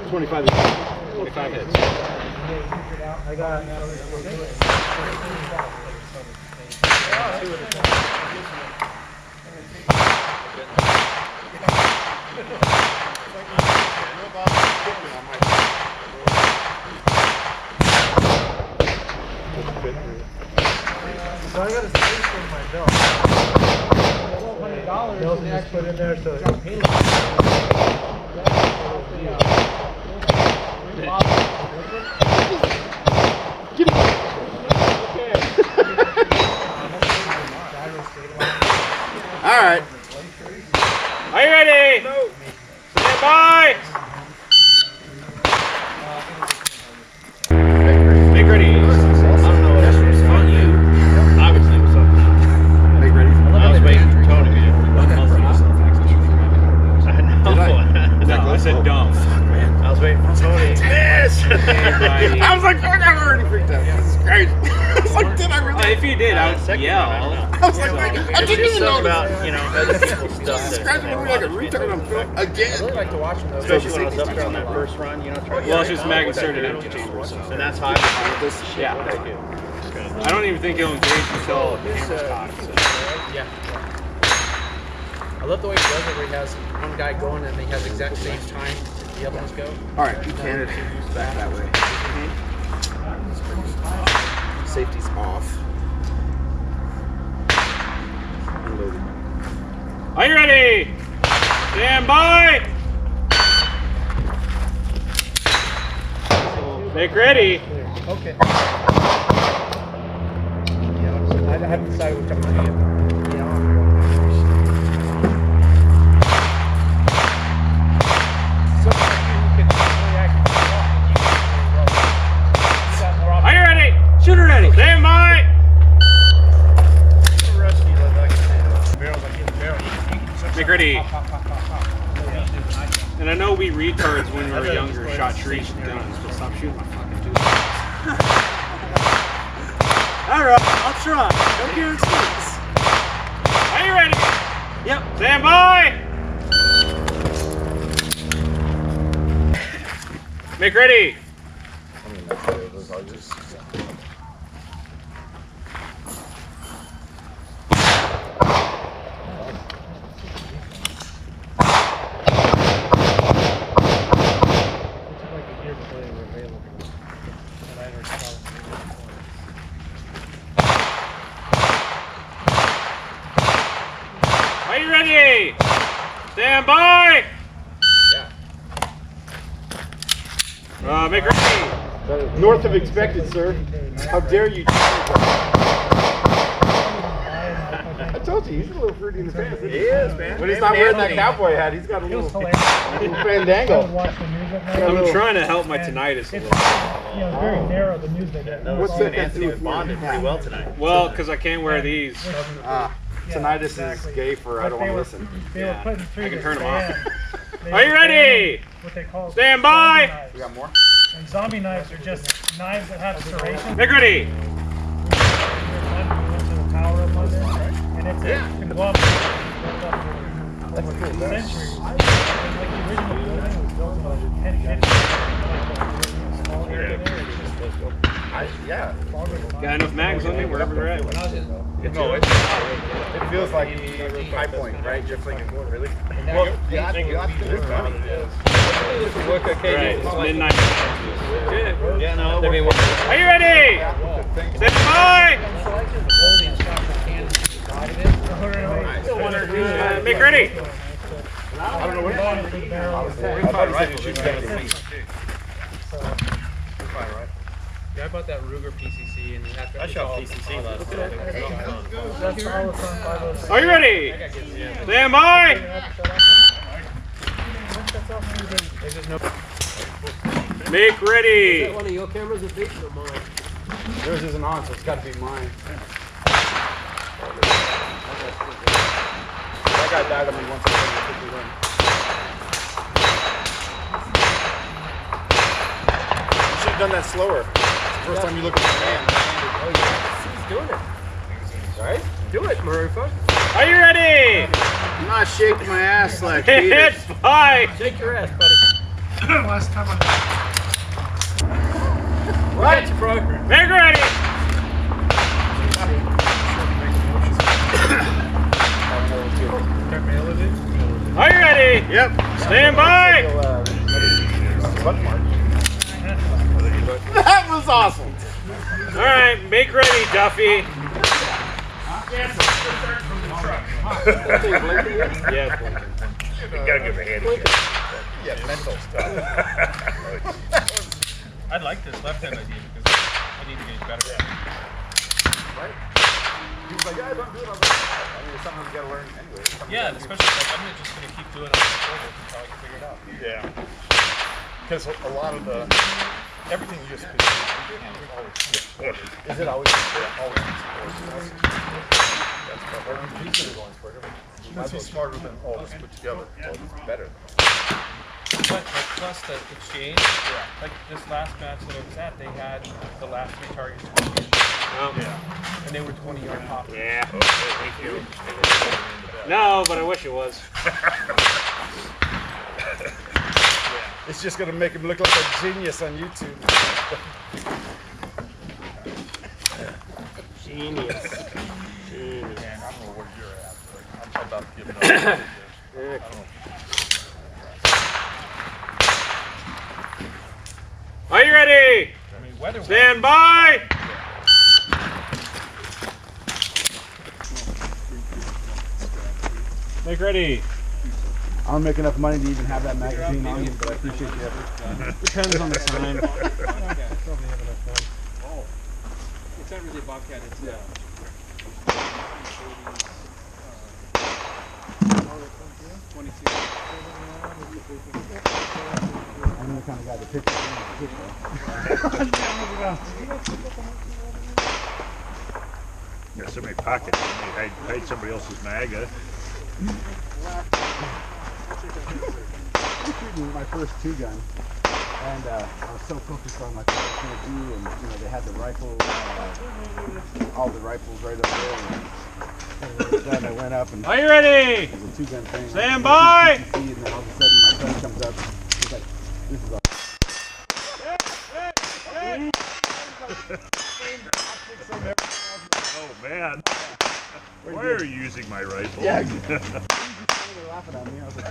25 hits. 25 hits. I got. So I got a space in my belt. $1,200 bills just put in there, so All right. Are you ready? No. Stand by. Make ready. I don't know what else on you. Obviously, what's up? Make ready. I was waiting for Tony, man. I know. No, I said dumb. I was waiting for Tony. Yes! I was like, fuck, I'm already freaked out. This is crazy. I was like, did I really? If you did, I would yell. I was like, I didn't even know about, you know, other people's stuff. Jesus Christ, I'm like a retard on film again. I really like to watch them. Especially when I was up there on that first run, you know. Well, it's just mag inserted empty chamber. And that's how I would this. Yeah. I don't even think it'll engage until the hammer's cocked. So. Yeah. I love the way he does it where he has one guy going and he has exact same time the other ones go. All right, you can it back that way. Safety's off. Unloaded. Are you ready? Stand by. Make ready. Okay. Yeah, I haven't decided which I'm going to get. Yeah. Are you ready? Shooter ready. Stand by. Make ready. And I know we retards when we were younger shot trees with guns, but stop shooting my fucking dude. Alright, I'll try. No guarantees. Are you ready? Yep. Stand by. Make ready. Are you ready? Stand by. Make ready. North of expected, sir. How dare you? I told you, he's a little fruity in the pants. He is, man. But he's not wearing that cowboy hat. He's got a little fandango. I'm trying to help my tinnitus a little. Yeah, it's very narrow, the news they get. What's that? Anthony was bonded pretty well tonight. Well, because I can't wear these. Tinnitus is gay for I don't want to listen. Yeah, I can turn them off. Are you ready? What they call Stand by. We got more? And zombie knives are just knives that have serration. Make ready. And it's a conglomerate. That's cool. Centuries. Like the original building was built in like 1050. Yeah. Got enough mags on me wherever we're at. No, it feels like High Point, right? Just like, really? Well, yeah, Right, it's midnight. Good. Yeah, no. Are you ready? Stand by. Make ready. I don't know what Yeah, I bought that Ruger PCC and after I shot PCC last night. Are you ready? Stand by. Make ready. One of your cameras is big or mine? Yours isn't on, so it's got to be mine. That guy died on me once. You should have done that slower. First time you look at the man. Oh yeah, he's doing it. All right, do it, Murray. Fuck. Are you ready? I'm not shaking my ass like Hit Peter. by. Shake your ass, buddy. Last time I... Right. You, bro. Make ready! Are you ready? Yep. Stand by! That was awesome. All right, make ready, Duffy. Yeah, it's blinking. You gotta give a hand. Yeah, mental stuff. I like this left-hand idea because I need to get better. Right? He was like, yeah, don't do it on the side. I mean, it's something you gotta learn anyway. Yeah, and especially like I'm just gonna keep doing it on the shoulders until I can figure it out. Yeah. Because a lot of the, everything you just is it always always that's perfect. He's gonna go on sport. He's smarter than all this put together. Well, he's better. But like, plus the exchange, like this last match that I was at, they had the last 3 targets and they were 20-yard pop. Yeah. Thank you. No, but I wish it was. It's just gonna make him look like a genius on YouTube. Genius. Man, I don't know where you're at, but I'm about to give it up. Are you ready? I mean, weather. Stand by! Make ready. I don't make enough money to even have that magazine on me, but I appreciate the effort. Depends on the time. It's not really a Bobcat, it's I'm the kind of guy that picks it. Got so many pockets. I hide somebody else's mag. My first 2-gun, and I was so focused on like what I was going to do, and you know they had the rifle, all the rifles right up there. And then I went up and Are you ready? it was a 2-gun thing. Stand by! And then all of a sudden my son comes up. He's like, "This is awesome." Oh man. Why are you using my rifle? Yeah. They were laughing at me. I was like,